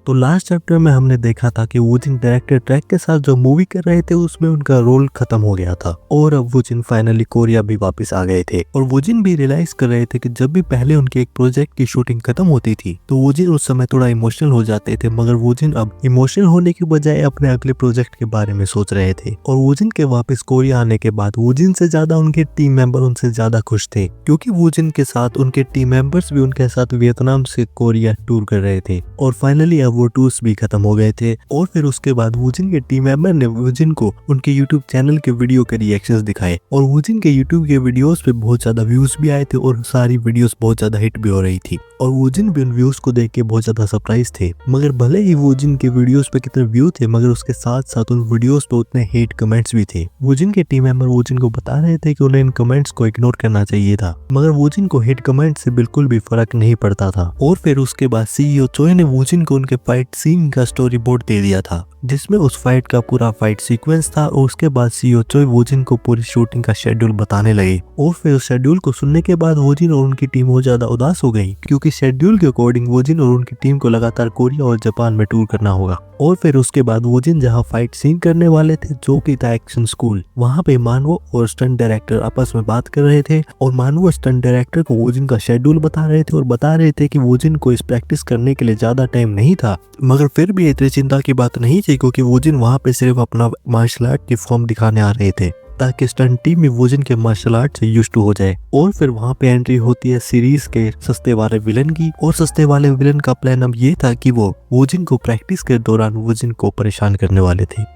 तो last chapter में हमने देखा था कि वूजिन डायरेक्टर ट्रैक के साथ जो मूवी कर रहे थे उसमें उनका रोल खत्म हो गया था और अब वूजिन फाइनली कोरिया भी वापस आ गए थे। और वूजिन भी रियलाइज कर रहे थे कि जब भी पहले उनके एक प्रोजेक्ट की शूटिंग खत्म होती थी तो वूजिन उस समय थोड़ा इमोशनल हो जाते थे, मगर वूजिन अब इमोशनल होने की बजाय अपने अगले प्रोजेक्ट के बारे में सोच रहे थे। और वूजिन के वापस कोरिया आने के बाद वूजिन से ज्यादा उनके टीम मेंबर उनसे ज्यादा खुश थे, क्योंकि वूजिन के साथ उनके टीम मेंबर्स भी उनके साथ वियतनाम से कोरिया टूर कर रहे थे और फाइनली अब वो टूर्स भी खत्म हो गए थे। और फिर उसके बाद वूजिन के टीम मेंबर ने वूजिन को उनके यूट्यूब चैनल के वीडियो के रिएक्शंस दिखाए और वूजिन के यूट्यूब के वीडियोस पे बहुत ज्यादा व्यूज भी आए थे और सारी वीडियोस बहुत ज्यादा हिट भी हो रही थी और वूजिन भी उन व्यूज को देख के बहुत ज्यादा सरप्राइज थे। मगर भले ही वूजिन के वीडियोस पे कितने व्यू थे, मगर उसके साथ साथ उन वीडियोस पे उतने हेट कमेंट्स भी थे। वूजिन के टीम मेंबर वूजिन को बता रहे थे कि उन्हें इन कमेंट्स को इग्नोर करना चाहिए था, मगर वूजिन को हेट कमेंट से बिल्कुल भी फर्क नहीं पड़ता था। और फिर उसके बाद सीईओ चोई ने वूजिन को उनके फाइट सीन का स्टोरी बोर्ड दे दिया था, जिसमें उस फाइट का पूरा फाइट सीक्वेंस था। और उसके बाद सीईओ चोई वूजिन को पूरी शूटिंग का शेड्यूल बताने लगे और फिर उस शेड्यूल को सुनने के बाद वूजिन और उनकी टीम बहुत ज्यादा उदास हो गई, क्योंकि शेड्यूल के अकॉर्डिंग वूजिन और उनकी टीम को लगातार कोरिया और जापान में टूर करना होगा। और फिर उसके बाद वूजिन जहां फाइट सीन करने वाले थे, जो कि था एक्शन स्कूल, वहां पे मानवो और स्टंट डायरेक्टर आपस में बात कर रहे थे और मानवो स्टंट डायरेक्टर को वूजिन का शेड्यूल बता रहे थे और बता रहे थे कि वूजिन को इस प्रैक्टिस करने के लिए ज्यादा टाइम नहीं था। मगर फिर भी इतनी चिंता की बात नहीं थी, क्योंकि वूजिन वहां पे सिर्फ अपना मार्शल आर्ट की फॉर्म दिखाने आ रहे थे ताकि स्टंट टीम में वूजिन के मार्शल आर्ट से यूज्ड टू हो जाए। और फिर वहां पे एंट्री होती है सीरीज के सस्ते वाले विलन की, और सस्ते वाले विलन का प्लान अब ये था कि वो वूजिन को प्रैक्टिस के दौरान वूजिन को परेशान करने वाले थे।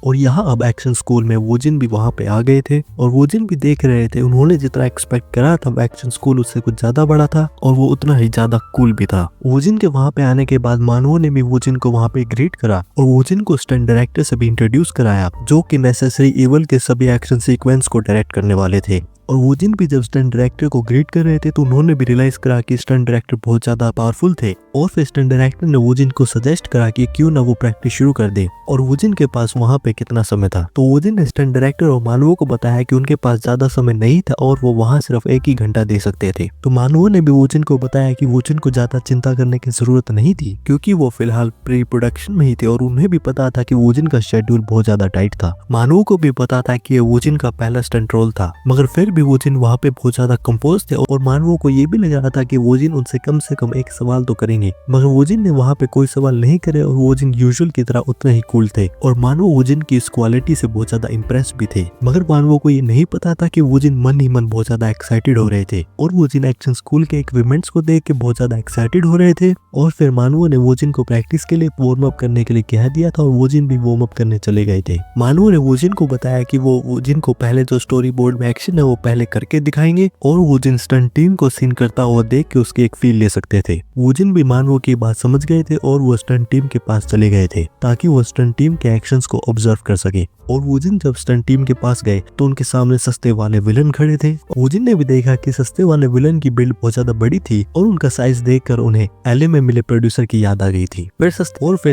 और यहाँ अब एक्शन स्कूल में वूजिन भी वहां पे आ गए थे और वूजिन भी देख रहे थे उन्होंने जितना एक्सपेक्ट करा था एक्शन स्कूल उससे कुछ ज्यादा बड़ा था और वो उतना ही ज्यादा कूल भी था। वूजिन के वहां पे आने के बाद मानवों ने भी वूजिन को वहां पे ग्रीट करा और वूजिन को स्टंट डायरेक्टर से भी इंट्रोड्यूस कराया, जो कि नेसेसरी इवल के सभी एक्शन सीक्वेंस को डायरेक्ट करने वाले थे। और वूजिन भी जब स्टंट डायरेक्टर को ग्रीट कर रहे थे तो उन्होंने भी रियलाइज करा कि स्टंट डायरेक्टर बहुत ज्यादा पावरफुल थे और फिर स्टंट डायरेक्टर ने वूजिन को सजेस्ट करा कि क्यों ना वो प्रैक्टिस शुरू कर दे। और वूजिन के पास वहां पे कितना समय था, तो वूजिन ने स्टंट डायरेक्टर और मानवों को बताया कि उनके पास ज्यादा समय नहीं था और वो वहां सिर्फ 1 ही घंटा दे सकते थे। तो मानवों ने भी वूजिन को बताया कि वूजिन को ज्यादा चिंता करने की जरूरत नहीं थी, क्योंकि वो फिलहाल प्री प्रोडक्शन में ही थे और उन्हें भी पता था कि वूजिन का शेड्यूल बहुत ज्यादा टाइट था। मानवों को भी पता था कि ये वूजिन का पहला स्टंट रोल था, मगर फिर भी वूजिन वहां पे बहुत ज्यादा कंपोज थे और मानवों को ये भी लग रहा था कि वूजिन उनसे कम से कम एक सवाल तो करेंगे, मगर वूजिन ने वहां पे कोई सवाल नहीं करे और वूजिन यूजुअल की तरह उतने ही कूल थे और मानवो वूजिन की इस क्वालिटी से बहुत ज्यादा इंप्रेस भी थे। मगर मानवों को ये नहीं पता था कि वूजिन मन ही मन बहुत ज्यादा एक्साइटेड हो रहे थे और वूजिन एक्शन स्कूल के इक्विपमेंट्स को देख के बहुत ज्यादा एक्साइटेड हो रहे थे। और फिर मानवों ने वूजिन को प्रैक्टिस के लिए वार्म अप करने के लिए कह दिया था और वूजिन भी वार्म अप करने चले गए थे। मानवों ने वूजिन को बताया कि वो वूजिन को पहले जो स्टोरी बोर्ड में एक्शन है वो पहले करके दिखाएंगे और वूजिन स्टंट टीम को सीन करता हुआ देख के उसकी एक फील ले सकते थे। वूजिन भी मानवों की बात समझ गए थे और वो स्टंट टीम के पास चले गए थे ताकि वो स्टंट टीम के एक्शंस को ऑब्जर्व कर सके। और वूजिन जब स्टंट टीम के पास गए तो उनके सामने सस्ते वाले विलन खड़े थे। वूजिन ने भी देखा कि सस्ते वाले विलन की बिल्ड बहुत ज्यादा बड़ी थी और उनका साइज देखकर उन्हें एले में मिले प्रोड्यूसर की याद आ गई थी। फिर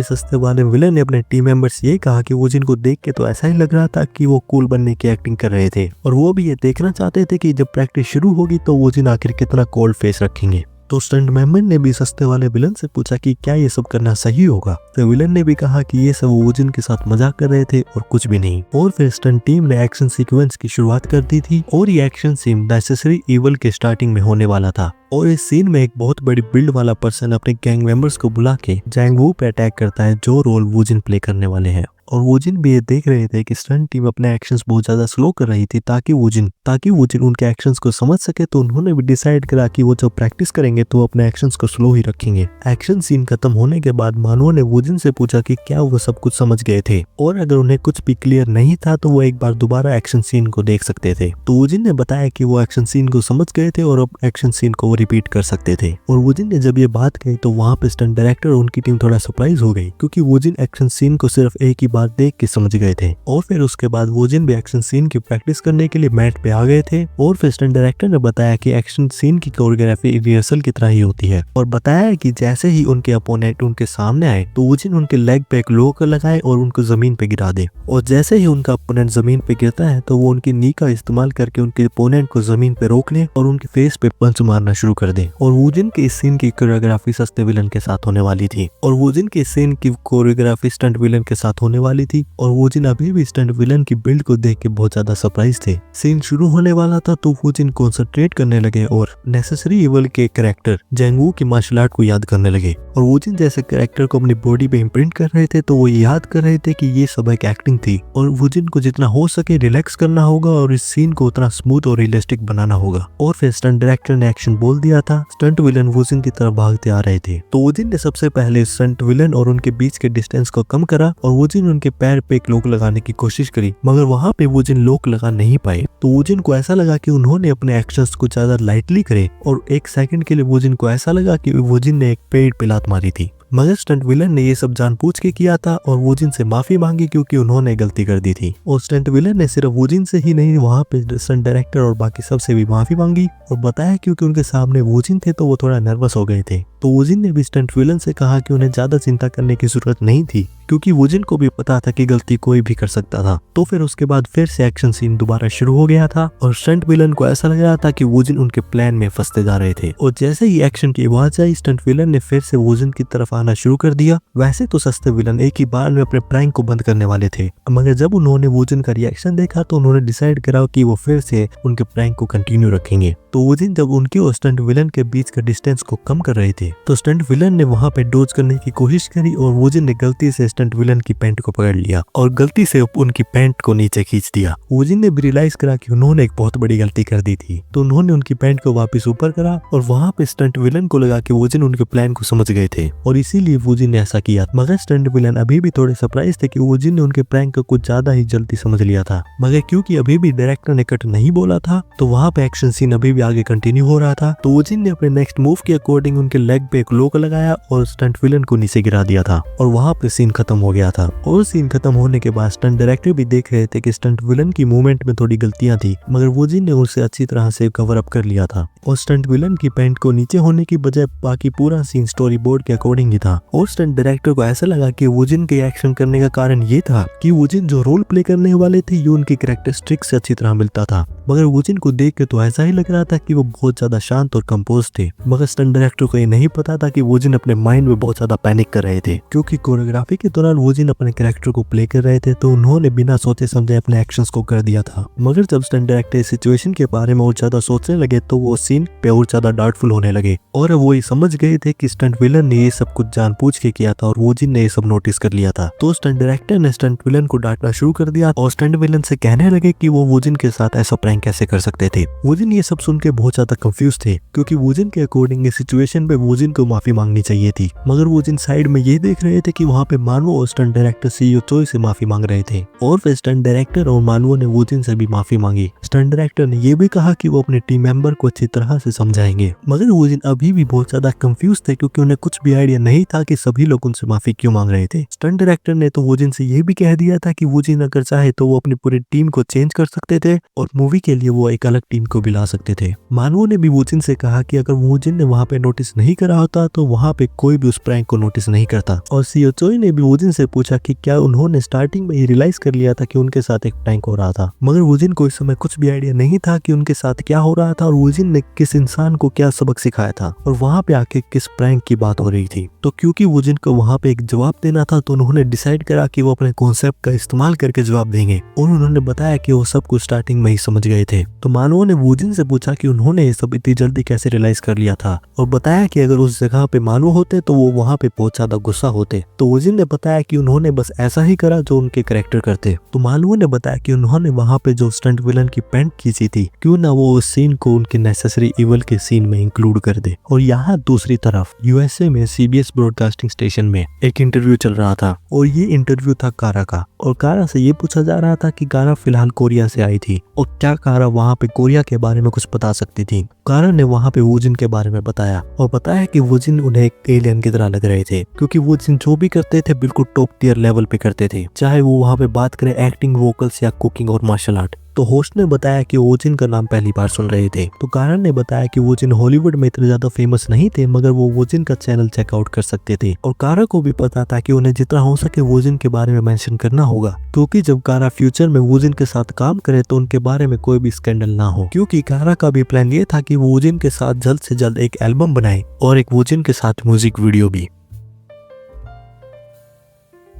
सस्ते वाले विलन ने अपने टीम मेंबर्स ये कहा कि वूजिन को देख के तो ऐसा ही लग रहा था कि वो कूल बनने की एक्टिंग कर रहे थे और वो भी ये देखना चाहते थे कि जब प्रैक्टिस शुरू होगी तो वूजिन आखिर कितना कोल्ड फेस रखेंगे। तो स्टंट मेंबर ने भी सस्ते वाले विलन से पूछा कि क्या ये सब करना सही होगा, तो विलन ने भी कहा कि ये सब वूजिन के साथ मजाक कर रहे थे और कुछ भी नहीं। और फिर स्टंट टीम ने एक्शन सीक्वेंस की शुरुआत कर दी थी और ये एक्शन सीन नेसेसरी इवल के स्टार्टिंग में होने वाला था। और इस सीन में एक बहुत बड़ी बिल्ड वाला पर्सन अपने गैंग मेंबर्स को बुला के जैंग वू पे अटैक करता है, जो रोल वूजिन प्ले करने वाले हैं। और वूजिन भी ये देख रहे थे कि स्टंट टीम अपने एक्शंस बहुत ज्यादा स्लो कर रही थी ताकि वूजिन उनके एक्शंस को समझ सके। तो उन्होंने भी डिसाइड करा कि वो जब प्रैक्टिस करेंगे तो अपने एक्शंस को स्लो ही रखेंगे। एक्शन सीन खत्म होने के बाद मानवों ने वूजिन से पूछा कि क्या वो सब कुछ समझ गए थे और अगर उन्हें कुछ भी क्लियर नहीं था तो वो एक बार दोबारा एक्शन सीन को देख सकते थे। तो वूजिन ने बताया कि वो एक्शन सीन को समझ गए थे और अब एक्शन सीन को रिपीट कर सकते थे। और वूजिन ने जब ये बात कही तो वहाँ पे स्टंट डायरेक्टर और उनकी टीम थोड़ा सरप्राइज हो गई, क्योंकि वूजिन एक्शन सीन को सिर्फ एक ही बार देख के समझ गए थे। और फिर उसके बाद वोजिन भी एक्शन सीन की प्रैक्टिस करने के लिए मैट पे आ गए थे और फिर स्टंट डायरेक्टर ने बताया कि एक्शन सीन की कोरियोग्राफी रिहर्सल की तरह ही होती है और बताया कि जैसे ही उनके अपोनेंट उनके सामने आए तो वोजिन उनके लेग पे एक लोकर लगाए और उनको जमीन पे गिरा दे और जैसे ही उनका अपोनेंट जमीन पे गिरता है तो वो उनकी नी का इस्तेमाल करके उनके अपोनेंट को जमीन पे रोकने और उनके फेस पे पंच मारना शुरू कर दे। और वोजिन के इस सीन की कोरियोग्राफी सस्ते विलन के साथ होने वाली थी और वोजिन के सीन की कोरियोग्राफी स्टंट विलन के साथ होने वाली थी और वोजिन अभी भी स्टंट विलन की बिल्ड को देख के बहुत ज्यादा सरप्राइज थे। सीन शुरू होने वाला था तो वोजिन कंसंट्रेट करने लगे और नेसेसरी इवल के कैरेक्टर जेंगवू की मार्शल आर्ट को याद करने लगे और वोजिन जैसे कैरेक्टर को अपनी बॉडी पे इम्प्रिंट कर रहे थे तो वो याद कर रहे थे कि ये सब एक एक्टिंग थी और वोजिन को जितना हो सके रिलैक्स करना होगा और इस सीन को उतना स्मूथ और रियलिस्टिक बनाना होगा। और फिर स्टंट डायरेक्टर ने एक्शन बोल दिया था। स्टंट विलन वोजिन की तरफ भागते आ रहे थे तो वोजिन ने सबसे पहले स्टंट विलन और उनके बीच के डिस्टेंस को कम करा और वोजिन उनके पैर पे एक लॉक लगाने की कोशिश करी मगर वहां पे वोजिन लॉक लगा नहीं पाए तो वोजिन को ऐसा लगा कि उन्होंने अपने एक्शंस को ज्यादा लाइटली करे और एक सेकंड के लिए वोजिन को ऐसा लगा कि वोजिन ने एक पेड़ पे लात मारी थी मगर स्टंट विलन ने ये सब जानबूझ के किया था और वोजिन से माफी मांगी क्योंकि उन्होंने गलती कर दी थी। और स्टंट विलन ने सिर्फ वोजिन से ही नहीं वहाँ पे स्टंट डायरेक्टर और बाकी सबसे भी माफी मांगी और बताया क्योंकि उनके सामने वोजिन थे तो वो थोड़ा नर्वस हो गए थे। तो वोजिन ने भी स्टंट विलन से कहा कि उन्हें ज्यादा चिंता करने की जरूरत नहीं थी क्योंकि वोजिन को भी पता था कि गलती कोई भी कर सकता था। तो फिर उसके बाद फिर से एक्शन सीन दोबारा शुरू हो गया था और स्टंट विलन को ऐसा लग रहा था कि वोजिन उनके प्लान में फंसते जा रहे थे और जैसे ही एक्शन की आवाज आई स्टंट विलन ने फिर से वोजिन की तरफ आना शुरू कर दिया। वैसे तो सस्ते विलन एक ही बार में अपने प्रैंक को बंद करने वाले थे मगर जब उन्होंने वोजिन का रिएक्शन देखा तो उन्होंने डिसाइड करा कि वो फिर से उनके प्रैंक को कंटिन्यू रखेंगे। तो वोजिन जब उनके और स्टंट विलन के बीच का डिस्टेंस को कम कर रहे थे तो स्टंट विलन ने वहां पे डोज करने की कोशिश करी और वोजिन ने गलती से स्टंट विलन की पैंट को पकड़ लिया और गलती से उनकी पैंट को नीचे खींच दिया। वोजिन ने भी रियलाइज करा कि उन्होंने एक बहुत बड़ी गलती कर दी थी तो उन्होंने उनकी पैंट को वापस ऊपर करा और वहां पे स्टंट विलन को लगा कि वोजिन उनके प्लान को समझ गए थे और इसीलिए वोजिन ने ऐसा किया। मगर स्टंट विलन अभी भी थोड़े सरप्राइज थे कि वोजिन ने उनके प्रैंक को कुछ ज्यादा ही जल्दी समझ लिया था मगर क्योंकि अभी भी डायरेक्टर ने कट नहीं बोला था तो वहां पे एक्शन सीन अभी भी आगे कंटिन्यू हो रहा था। तो वोजिन ने अपने नेक्स्ट मूव के अकॉर्डिंग उनके लेग पे एक लॉक लगाया और स्टंट विलन को नीचे गिरा दिया था और वहां पे सीन खत्म हो गया था। और सीन खत्म होने के बाद स्टंट डायरेक्टर भी देख रहे थे कि स्टंट विलन की मूवमेंट में थोड़ी गलतियां थी मगर वोजिन ने उसे अच्छी तरह से कवर अप कर लिया था और स्टंट विलन की पैंट को नीचे होने की बजाय बाकी पूरा सीन स्टोरी बोर्ड के अकॉर्डिंग ही था। और स्टंट डायरेक्टर को ऐसा लगा कि वोजिन के एक्शन करने का कारण ये था कि वोजिन जो रोल प्ले करने वाले थे ये उनकी कैरेक्टरिस्टिक से अच्छी तरह मिलता था मगर वोजिन को देख के तो ऐसा ही लग रहा था कि वो बहुत ज्यादा शांत और कंपोज थे मगर स्टंट डायरेक्टर को ये नहीं पता था कि वोजिन अपने माइंड में बहुत ज्यादा पैनिक कर रहे थे क्योंकि कोरियोग्राफी के दौरान वोजिन अपने कैरेक्टर को प्ले कर रहे थे तो उन्होंने बिना सोचे समझे अपने एक्शंस को कर दिया था। मगर जब स्टंट डायरेक्टर इस सिचुएशन के बारे में और ज्यादा सोचने लगे तो वो सीन पे और ज्यादा डाउटफुल होने लगे और वो ये समझ गए थे कि स्टंट विलन ने ये सब कुछ जानबूझ के किया था और वोजिन ने ये सब नोटिस कर लिया था। तो स्टंट डायरेक्टर ने स्टंट विलन को डांटना शुरू कर दिया और स्टंट विलन से कहने लगे कि वो वोजिन के साथ ऐसा प्रैंक कैसे कर सकते थे। वोजिन ये सब सुन के बहुत ज्यादा कंफ्यूज थे क्योंकि वोजिन के अकॉर्डिंग इस सिचुएशन पे वोजिन को माफी मांगनी चाहिए थी मगर वोजिन साइड में ये देख रहे थे कि वहाँ पे मानवो और स्टंट डायरेक्टर सीईओ चोई से माफी मांग रहे थे और फिर स्टंट डायरेक्टर और मानवो ने वोजिन से भी माफी मांगी। स्टंट डायरेक्टर ने ये भी कहा कि वो अपने टीम मेंबर को अच्छी तरह से समझाएंगे मगर वोजिन अभी भी बहुत ज्यादा कंफ्यूज थे क्योंकि उन्हें कुछ भी आइडिया नहीं था कि सभी लोग उनसे माफी क्यों मांग रहे थे। स्टंट डायरेक्टर ने तो वोजिन से ये भी कह दिया था कि वोजिन अगर चाहे तो वो अपनी पूरी टीम को चेंज कर सकते थे और मूवी के लिए वो एक अलग टीम को भी ला सकते थे। मानवो ने भी वोजिन से कहा कि अगर वोजिन ने वहाँ पे नोटिस नहीं करा होता तो वहाँ पे कोई भी उस प्रैंक को नोटिस नहीं करता। और सीईओ चोई ने भी वोजिन से पूछा कि क्या उन्होंने स्टार्टिंग में ही रियलाइज कर लिया था कि उनके साथ एक प्रैंक हो रहा था मगर वोजिन को इस समय कुछ भी आइडिया नहीं था कि उनके साथ क्या हो रहा था और वोजिन ने किस इंसान को क्या सबक सिखाया था और वहाँ पे आके किस प्रैंक की बात हो रही थी। तो क्योंकि वोजिन को वहाँ पे एक जवाब देना था तो उन्होंने डिसाइड करा कि वो अपने कॉन्सेप्ट का इस्तेमाल करके जवाब देंगे और उन्होंने बताया कि वो सब कुछ स्टार्टिंग में ही समझ गए थे। तो मानवों ने वोजिन से पूछा कि उन्होंने ये सब इतनी जल्दी कैसे रियलाइज कर लिया था और बताया कि अगर उस जगह पे मानव होते तो वो वहाँ पे बहुत ज्यादा गुस्सा होते। तो वोजिन ने बताया कि उन्होंने बस ऐसा ही करा जो उनके कैरेक्टर करते। तो मानवों ने बताया कि उन्होंने वहाँ पे जो स्टंट विलन की पैंट खींची थी क्यों ना वो उस सीन को उनके नेसेसरी इवल के सीन में इंक्लूड कर दे। और यहाँ दूसरी तरफ यूएसए में सीबीएस ब्रॉडकास्टिंग स्टेशन में एक इंटरव्यू चल रहा था और ये इंटरव्यू था कारा का और कारा से ये पूछा जा रहा था कि कारा फिलहाल कोरिया से आई थी और क्या कारा वहाँ पे कोरिया के बारे में कुछ बता सकती थी। कारा ने वहाँ पे वोजिन के बारे में बताया और बताया कि वोजिन उन्हें एक एलियन की तरह लग रहे थे, क्योंकि वोजिन जो भी करते थे बिल्कुल टॉप टियर लेवल पे करते थे, चाहे वो वहाँ पे बात करें एक्टिंग, वोकल्स या कुकिंग और मार्शल आर्ट। तो होस्ट ने बताया कि वोजिन का नाम पहली बार सुन रहे थे। तो कारण ने बताया कि वोजिन हॉलीवुड में इतने ज्यादा फेमस नहीं थे, मगर वो वोजिन का चैनल चेकआउट कर सकते थे। और कारा को भी पता था कि उन्हें जितना हो सके वोजिन के बारे में मेंशन करना होगा, क्योंकि जब कारा फ्यूचर में वोजिन के साथ काम करे तो उनके बारे में कोई भी स्कैंडल ना हो। क्योंकि कारा का भी प्लान ये था कि वो वोजिन के साथ जल्द से जल्द एक एल्बम बनाए और एक वोजिन के साथ म्यूजिक वीडियो भी।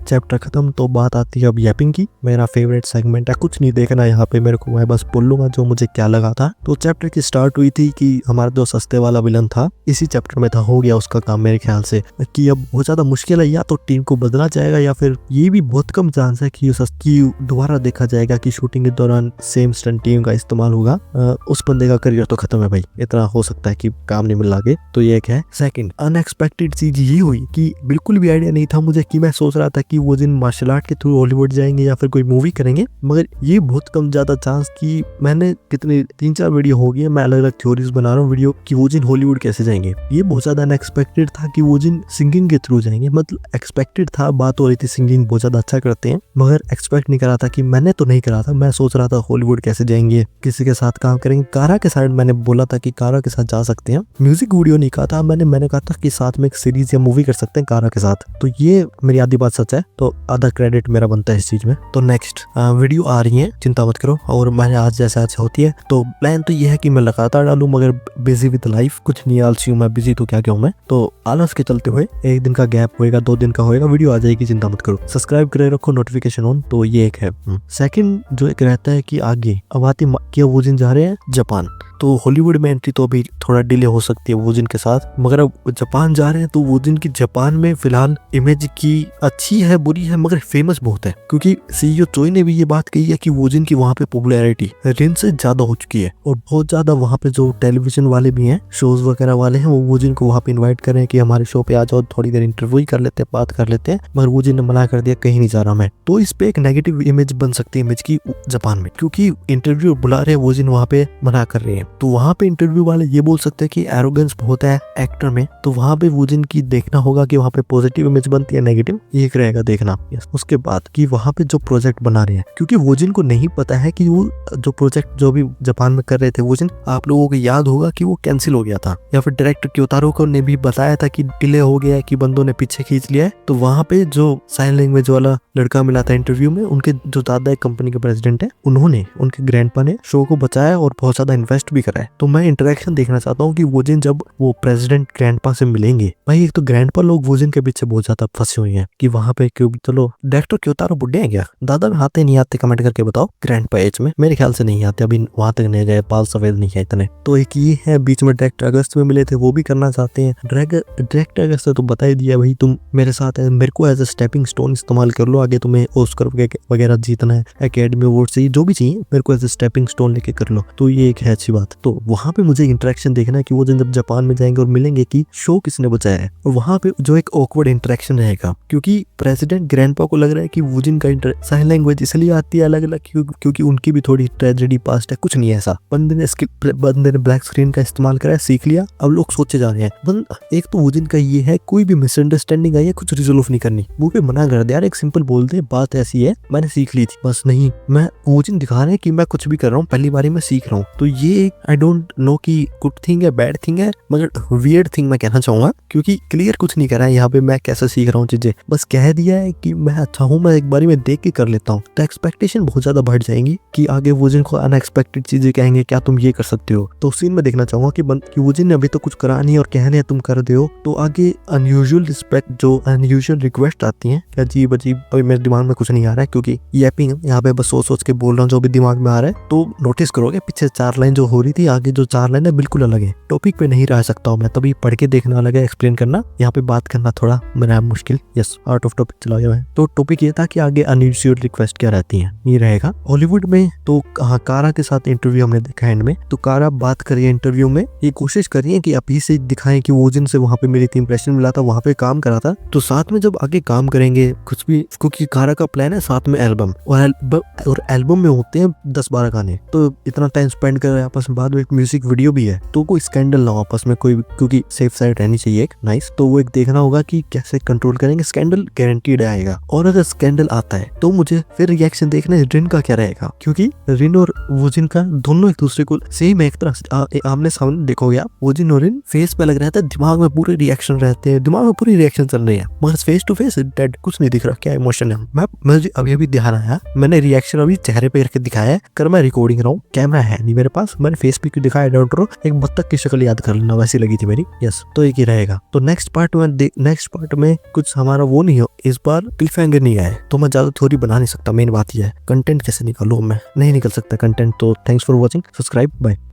चैप्टर खत्म, तो बात आती है अब यैपिंग की। मेरा फेवरेट सेगमेंट है, कुछ नहीं देखना यहाँ पे मेरे को, मैं बस बोल लूंगा जो मुझे क्या लगा था। तो चैप्टर की स्टार्ट हुई थी कि हमारा जो सस्ते वाला विलन था इसी चैप्टर में था, हो गया उसका काम मेरे ख्याल से, कि अब बहुत ज्यादा मुश्किल है, या तो टीम को बदला जाएगा या फिर ये भी बहुत कम चांस है कि दोबारा देखा जाएगा कि शूटिंग के दौरान सेम स्टंट टीम का इस्तेमाल होगा। उस बंदे का करियर तो खत्म है भाई, इतना हो सकता है कि काम नहीं मिल आगे। तो ये एक है। सेकंड, अनएक्सपेक्टेड चीज ये हुई कि बिल्कुल भी आइडिया नहीं था मुझे, कि मैं सोच रहा था कि वो जिन मार्शल आर्ट के थ्रू हॉलीवुड जाएंगे या फिर कोई मूवी करेंगे, मगर ये बहुत कम ज्यादा चांस कि मैंने कितने 3-4 वीडियो हो गई, मैं अलग अलग थ्योरीज बना रहा हूँ वीडियो कि वो जिन हॉलीवुड कैसे जाएंगे। ये बहुत ज्यादा अनएक्सपेक्टेड था कि वो जिन सिंगिंग के थ्रू जाएंगे। मतलब एक्सपेक्टेड था, बात हो रही थी सिंगिंग बहुत ज्यादा अच्छा करते हैं, मगर एक्सपेक्ट नहीं करा था कि मैंने तो नहीं करा था। मैं सोच रहा था हॉलीवुड कैसे जाएंगे, किसी के साथ काम करेंगे। कारा के साइड मैंने बोला था कि कारा के साथ जा सकते हैं। म्यूजिक वीडियो नहीं कहा था, मैंने कहा था कि साथ में एक सीरीज या मूवी कर सकते हैं कारा के साथ। तो ये मेरी आधी बात सच है, तो आधा क्रेडिट मेरा बनता है इस चीज में। तो नेक्स्ट वीडियो आ रही है, चिंता मत करो। और मैंने आज जैसे आज होती है, तो प्लान तो ये है कि मैं लगातार डालूं, मगर बिजी विद लाइफ, कुछ नहीं आलसी हूं मैं, बिजी तो क्या हूं मैं। तो आलस के चलते हुए एक दिन का गैप होएगा, 2 दिन का होएगा, वीडियो आ जाएगी, चिंता मत करो। सब्सक्राइब करे रखो, नोटिफिकेशन ऑन। तो ये एक है। सेकंड जो एक रहता है कि आगे अब आती क्या वो जिन जा रहे हैं जापान, तो हॉलीवुड में एंट्री तो अभी थोड़ा डिले हो सकती है वोजिन के साथ, मगर अब जापान जा रहे हैं तो वोजिन की जापान में फिलहाल इमेज की अच्छी है बुरी है, मगर फेमस बहुत है। क्योंकि सीईओ चोई ने भी ये बात कही है कि वोजिन की वहाँ पे पॉपुलैरिटी रिन से ज्यादा हो चुकी है, और बहुत ज्यादा वहाँ पे जो टेलीविजन वाले भी हैं, शोज वगैरह वाले हैं, वो वोजिन को वहाँ पे इन्वाइट कर रहे हैं कि हमारे शो पे आ जाओ, थोड़ी देर इंटरव्यू ही कर लेते हैं, बात कर लेते हैं। मगर वोजिन ने मना कर दिया, कहीं नहीं जा रहा मैं। तो इस पे एक नेगेटिव इमेज बन सकती है इमेज की जापान में, क्योंकि इंटरव्यू बुला रहे हैं, वोजिन वहाँ पे मना कर रहे हैं। तो वहाँ पे इंटरव्यू वाले ये बोल सकते हैं कि एरोगेंस बहुत है एक्टर में, तो वहाँ पे वोजिन की देखना होगा कि वहाँ पे पॉजिटिव इमेज बनती है नेगेटिव, ये एक रहेगा देखना। उसके बाद कि वहाँ पे जो प्रोजेक्ट बना रहे हैं, क्योंकि वोजिन को नहीं पता है कि वो जो प्रोजेक्ट जो भी जापान में कर रहे थे वोजिन, आप लोगों को याद होगा कि वो कैंसिल हो गया था, या फिर डायरेक्टर क्योतारो को ने भी बताया था कि डिले हो गया है, कि बंदों ने पीछे खींच लिया है। तो वहाँ पे जो साइन लैंग्वेज वाला लड़का मिला था इंटरव्यू में, उनके जो दादा एक कंपनी के प्रेसिडेंट है, उन्होंने, उनके ग्रैंडपा ने शो को बचाया और बहुत ज्यादा इन्वेस्ट भी करा है। तो मैं इंटरेक्शन देखना चाहता हूँ कि वोजिन जब वो प्रेसिडेंट ग्रैंडपा से मिलेंगे। भाई एक तो ग्रैंडपा लोग वोजिन के पीछे बहुत ज्यादा फंसे हुए हैं कि वहाँ पे क्यों, चलो डायरेक्टर क्योतारो बुढ़े हैं क्या, दादा में आते नहीं आते, कमेंट करके बताओ। ग्रैंडपा एज में मेरे ख्याल से नहीं आते, अभी वहां तक नहीं गए, बाल सफेद नहीं है इतने। तो एक ये है, बीच में डायरेक्टर अगस्त में मिले थे, वो भी करना चाहते हैं। डायरेक्टर अगस्त ने तो बता ही दिया, भाई तुम मेरे साथ है, मेरे को एज ए स्टेपिंग स्टोन इस्तेमाल कर लो, आगे तुम्हें ऑस्कर वगैरह जीतना है, एकेडमी अवार्ड चाहिए, जो भी चाहिए, मेरे को एज ए स्टेपिंग स्टोन लेके कर लो। तो ये एक है अच्छी बात। तो वहां पे मुझे इंटरेक्शन देखना है कि वो जब जापान में जाएंगे और मिलेंगे कि शो किसने बचाया है, और वहां पे जो एक ऑकवर्ड इंटरेक्शन रहेगा, क्योंकि प्रेसिडेंट ग्रैंडपा को लग रहा है कि वोजिन का साइन लैंग्वेज इसलिए आती है अलग अलग क्योंकि उनकी भी थोड़ी ट्रेजेडी पास्ट है, कुछ नहीं है ऐसा। बंदे ने ब्लैक स्क्रीन का इस्तेमाल करा है, सीख लिया, अब लोग सोचे जा रहे हैं। एक तो वोजिन का ये है, कोई भी मिसअंडरस्टैंडिंग आई है कुछ रिजोल्व नहीं करनी, मुंह पे मना कर दे यार, एक सिंपल बोल दे बात ऐसी है, मैंने सीख ली थी बस। नहीं, मैं वोजिन दिखा रहे हैं कि मैं कुछ भी कर रहा हूँ, पहली बारी में सीख रहा हूँ। तो ये आई डोंट नो कि गुड थिंग है बैड थिंग है, मगर वियर्ड थिंग मैं कहना चाहूंगा, क्योंकि क्लियर कुछ नहीं करा है यहाँ पे मैं कैसे सीख रहा हूँ चीजें, बस कह दिया है कि मैं अच्छा हूँ, मैं एक बारी में देख के कर लेता हूँ। तो एक्सपेक्टेशन बहुत ज्यादा बढ़ जाएंगी कि आगे वोजिन को अनएक्सपेक्टेड चीजें कहेंगे, क्या तुम ये कर सकते हो। तो सीन में देखना चाहूंगा कि वोजिन ने अभी तो कुछ करा नहीं और कहने तुम कर दे हो, तो आगे अनयूजुअल रिस्पेक्ट, जो अनयूजुअल रिक्वेस्ट आती है, अजीब अजीब, अभी मेरे दिमाग में कुछ नहीं आ रहा है क्योंकि यैपिंग यहाँ पे बस सोच सोच के बोल रहा हूँ जो भी दिमाग में आ रहा है। तो नोटिस करोगे पीछे 4 लाइन जो हो स्टोरी थी, आगे जो 4 लाइन है बिल्कुल अलग है। टॉपिक पे नहीं रह सकता हूँ मैं, तभी पढ़ के देखना अलग है, एक्सप्लेन करना, यहाँ पे बात करना थोड़ा मेरा मुश्किल। यस, आउट ऑफ टॉपिक चला गया है। तो टॉपिक ये था कि आगे अनयूजुअल रिक्वेस्ट क्या रहती है, ये रहेगा। हॉलीवुड में तो हाँ, कारा के साथ इंटरव्यू हमने देखा एंड में, तो कारा बात करिए इंटरव्यू में, ये कोशिश करिए कि अभी से दिखाएं कि वो जिनसे वहाँ पे मेरी इंप्रेशन मिला था, वहाँ पे काम करा था, तो साथ में जब आगे काम करेंगे कुछ भी, क्योंकि कारा का प्लान है साथ में एल्बम, और एल्बम में होते हैं 10-12 गाने, तो इतना टाइम स्पेंड कर रहे हैं आपस में, बाद में एक म्यूजिक वीडियो भी है, तो कोई स्कैंडल ना हो आपस में कोई, क्योंकि सेफ साइड रहनी चाहिए एक नाइस। तो वो एक देखना होगा कि कैसे कंट्रोल करेंगे, स्कैंडल गारंटीड आएगा, और अगर स्कैंडल आता है तो मुझे फिर रिएक्शन देखना है रिन का क्या रहेगा, क्योंकि रिन और वोजिन का दोनों एक दूसरे को सेम एक तरह से आमने सामने देखोगे आप, वोजिन और रिन फेस पे लग रहता है, दिमाग में पूरे रिएक्शन रहते हैं, दिमाग में पूरी रिएक्शन चल रही है, मगर फेस टू फेस डेड, कुछ नहीं दिख रहा क्या इमोशन है। मुझे अभी ध्यान आया, मैंने रिएक्शन अभी चेहरे पे करके दिखाया है, कर मैं रिकॉर्डिंग रहा हूँ, कैमरा है नहीं मेरे पास, मैंने फेस पे क्यों दिखाया डॉट रो, एक बत्तख की शक्ल याद कर लेना, वैसी लगी थी मेरी। यस, तो एक ही रहेगा। तो नेक्स्ट पार्ट में कुछ हमारा वो नहीं हो, इस बार क्लिफ हैंगर नहीं आया, तो मैं ज्यादा थ्योरी बना नहीं सकता, मेन बात यह है कंटेंट कैसे निकालूं, मैं नहीं निकल सकता कंटेंट। तो thanks for watching, subscribe, bye.